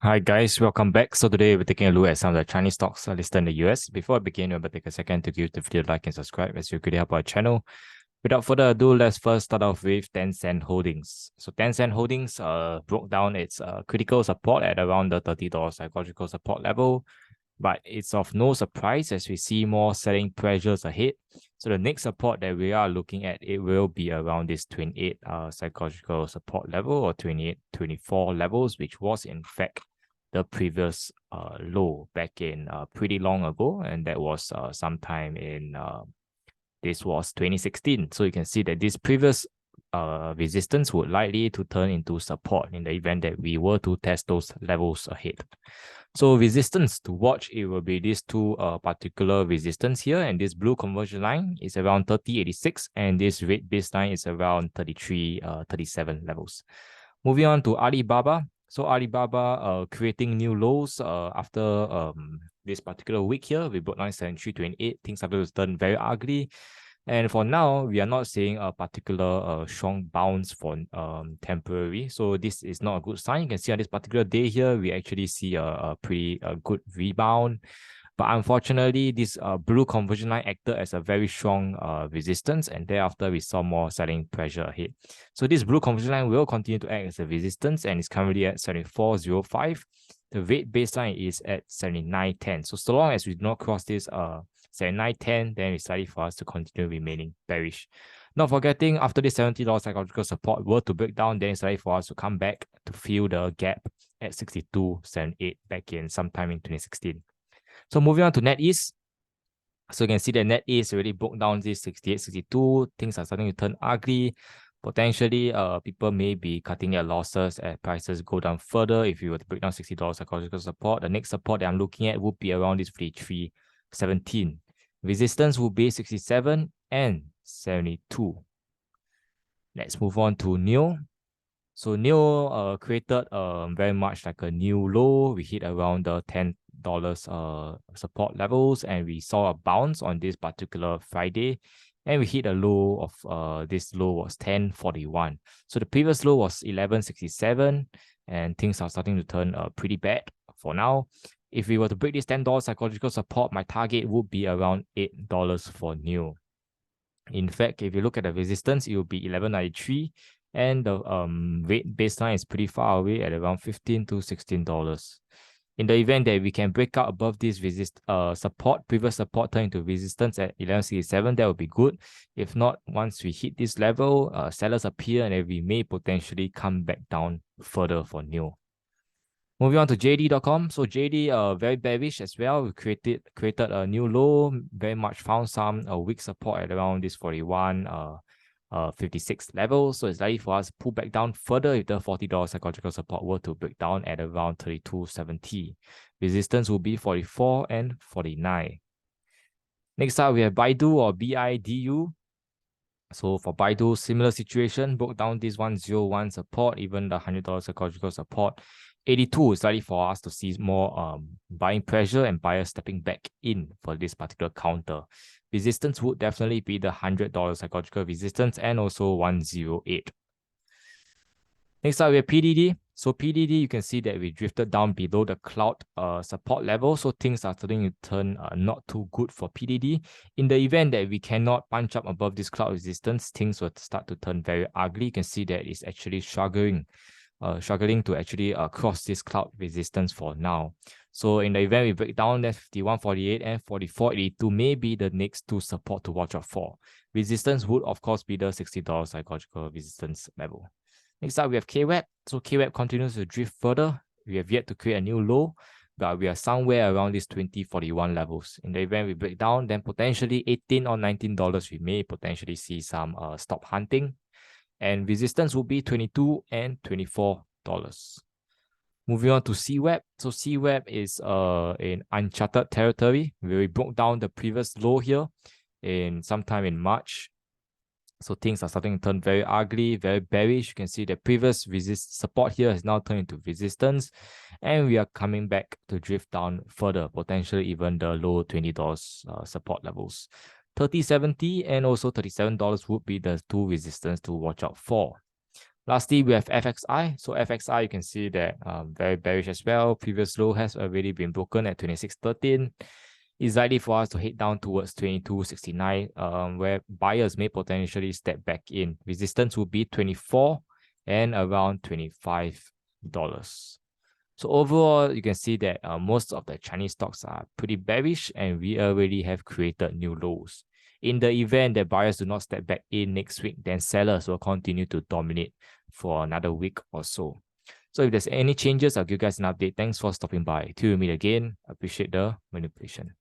Hi guys, welcome back. So today we're taking a look at some of the Chinese stocks listed in the US. Before I begin, we'll take a second to give the video a like and subscribe as you could help our channel. Without further ado, let's first start off with Tencent Holdings. So Tencent Holdings broke down its critical support at around the $30 psychological support level, but it's of no surprise as we see more selling pressures ahead. So the next support that we are looking at, it will be around this 28 psychological support level or 28, 24 levels, which was in fact the previous low back in pretty long ago, and that was sometime in this was 2016. So you can see that this previous resistance would likely to turn into support in the event that we were to test those levels ahead. So resistance to watch, it will be these two particular resistance here, and this blue conversion line is around 30.86 and this red baseline is around 33.37 levels. Moving on to Alibaba. So Alibaba creating new lows after this particular week here. We broke 973.28. Things started to turn very ugly. And for now, we are not seeing a particular strong bounce for temporary. So this is not a good sign. You can see on this particular day here, we actually see a pretty good rebound. But unfortunately, this blue conversion line acted as a very strong resistance, and thereafter we saw more selling pressure ahead. So this blue conversion line will continue to act as a resistance, and it's currently at 74.05. The red baseline is at 79.10. So long as we do not cross this 79.10, then it's likely for us to continue remaining bearish. Not forgetting, after this $70 psychological support were to break down, then it's likely for us to come back to fill the gap at 62.78 back in sometime in 2016. So moving on to NetEase. So you can see that NetEase already broke down this 68, 62. Things are starting to turn ugly. Potentially, people may be cutting their losses as prices go down further. If you were to break down $60 psychological support, the next support that I'm looking at would be around this 53.17. Resistance will be 67 and 72. Let's move on to NIO. So NIO created very much like a new low. We hit around the $10 support levels, and we saw a bounce on this particular Friday, and we hit a low of this low was 10.41. So the previous low was 11.67, and things are starting to turn pretty bad for now. If we were to break this $10 psychological support, my target would be around $8 for NIO. In fact, if you look at the resistance, it will be 11.93. And the rate baseline is pretty far away at around $15 to $16. In the event that we can break out above this previous support turn into resistance at 11.67, that would be good. If not, once we hit this level, sellers appear and we may potentially come back down further for NIO. Moving on to JD.com. So JD very bearish as well. We created a new low, very much found some weak support at around this 56 level. So it's likely for us to pull back down further if the $40 psychological support were to break down at around 32.70. Resistance will be 44 and 49. Next up, we have Baidu or BIDU. So for Baidu, similar situation, broke down this 101 support, even the $100 psychological support. 82 is likely for us to see more buying pressure and buyers stepping back in for this particular counter. Resistance would definitely be the $100 psychological resistance and also 108. Next up, we have PDD. So PDD, you can see that we drifted down below the cloud support level. So things are starting to turn not too good for PDD. In the event that we cannot punch up above this cloud resistance, things will start to turn very ugly. You can see that it's actually struggling to actually cross this cloud resistance for now. So in the event we break down, that 51.48 and 44.82 may be the next two support to watch out for. Resistance would of course be the $60 psychological resistance level. Next up, we have KWEB. So KWEB continues to drift further. We have yet to create a new low, but we are somewhere around these 20.41 levels. In the event we break down, then potentially $18 or $19, we may potentially see some stop hunting. And resistance will be 22 and $24. Moving on to CWEB. So CWEB is in uncharted territory. We broke down the previous low here in sometime in March. So things are starting to turn very ugly, very bearish. You can see the previous support here has now turned into resistance, and we are coming back to drift down further, potentially even the low $20 support levels. 30.70 and also $37 would be the two resistance to watch out for. Lastly, we have FXI. So FXI, you can see that very bearish as well. Previous low has already been broken at 26.13. It's likely for us to head down towards 22.69, where buyers may potentially step back in. Resistance will be 24 and around $25. So overall, you can see that most of the Chinese stocks are pretty bearish, and we already have created new lows. In the event that buyers do not step back in next week, then sellers will continue to dominate for another week or so. So if there's any changes, I'll give you guys an update. Thanks for stopping by. Till we meet again, appreciate the manipulation.